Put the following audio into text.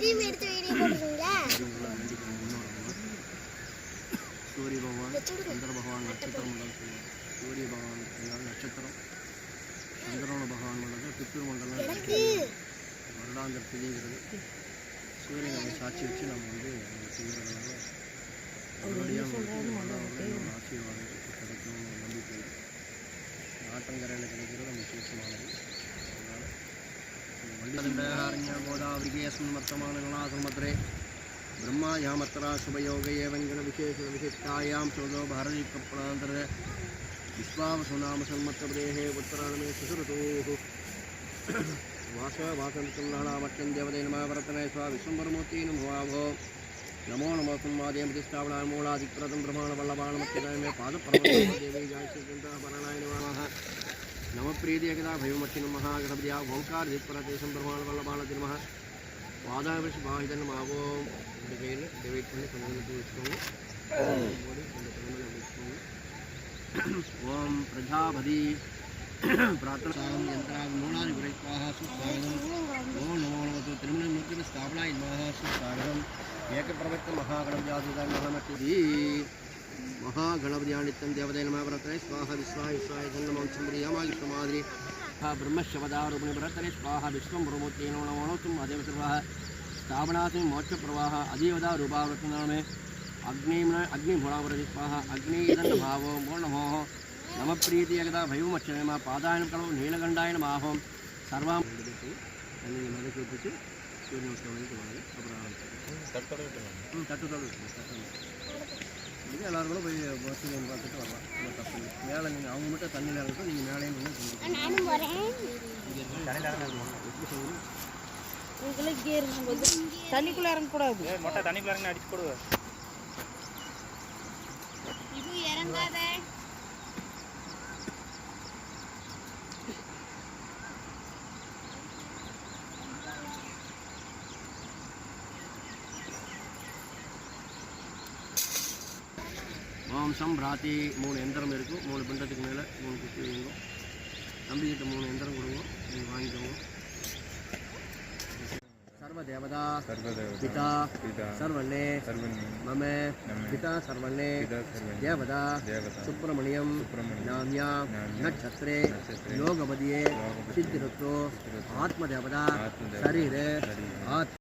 सूर्य भगवान चंद्र भगवान नक्षत्र मंडल सूर्य भगवान नक्षत्र चंद्रोण भगवान मंडल पितृमंडल வருடாந்திர திதிங்கிறது சூரியன் நம்ம சாட்சி வச்சு நம்ம வந்து செய்கிறதுனால நல்லபடியாக ஆசீர்வாதம் கிடைக்கணும்னு நம்பிக்கை ஆற்றங்கரையில் கிடைக்கிறது நம்ம விசேஷமானது. அதனால் गोदावृगेऽस्मिन् वर्तमानगणासन्मत्रे ब्रह्मा यामत्रा शुभयोग एवं विशेषविशिष्टायां शोधो भारतीकप्रान्तर विश्वावसुनामसन्मत्तप्रदेः उत्तरायणे सुसुरतोः वासवासन्तुल्लाणामत्यं देवते नमः वर्तने स्वा विश्वम्भरमूर्ति नमो नमो नमो संवादे प्रतिष्ठापनामूलाधिप्रतं ब्रह्माण्डवल्लभाणमत्यमे पादपर्वदेवी गायत्रीपराणाय नमः नवप्रीति एकदा भयमक्षिण महागणपतिया ओंकार दिक्प्रदेशं ब्रह्माण्डवल्लभाणति नमः वादाविषबाहिदन मावो डेविड ओम प्रजापति प्रार्थना यंत्रामूलादिगुरैस्वाह सुस्वागतम् ओम नमो नमः तिरुमलमूर्ति स्थापनाय नमः सुस्वागतम् एकप्रवक्त महागणपत्यादिदाय नमः महागणपत्यानित्यं देवते नमः वर्तने स्वाहा विश्वाय विश्वाय नमः चंद्रियामागिष्टमाद्रि ब्रह्मशवदारूपिणी वर्तने स्वाहा विश्वम्भरमूर्ति नमो नमः अदेव सर्वः स्थापनासि मोक्षप्रवाह अधीवदा रूपावर्तनामे अग्निभोणावरति स्वाहा अग्निदंड भावो नमो नमप्रीति एकदा भैवमक्षणेम पादायन कलौ नीलगंडाय नमः सर्वां இது எல்லாரும் போய் பஸ்ஸில் பார்த்துட்டு வரலாம். தப்பு மேலே நீங்கள் அவங்க மட்டும் தண்ணியில் இறங்கட்டும், நீங்கள் மேலே நின்று தண்ணிக்குள்ளே இறங்கக்கூடாது. மொட்டை தண்ணிக்குள்ளே இறங்கி அடிச்சு போடுவேன். மாம்சம் பிராத்தி 3 எந்திரம் இருக்கும். 3 பிண்டத்துக்கு மேலே 3 குத்தி வைங்க. நம்பிக்கிட்ட 3 எந்திரம் கொடுங்க, நீங்கள் வாங்கிக்கோங்க. सर्वदेवता पिता सर्वण्णे मम पिता सर्वण्णे देवता सुब्रह्मण्यं नाम्या नक्षत्रे योगपदिये सिद्धिरुत्तो आत्मदेवता शरीरे आत्म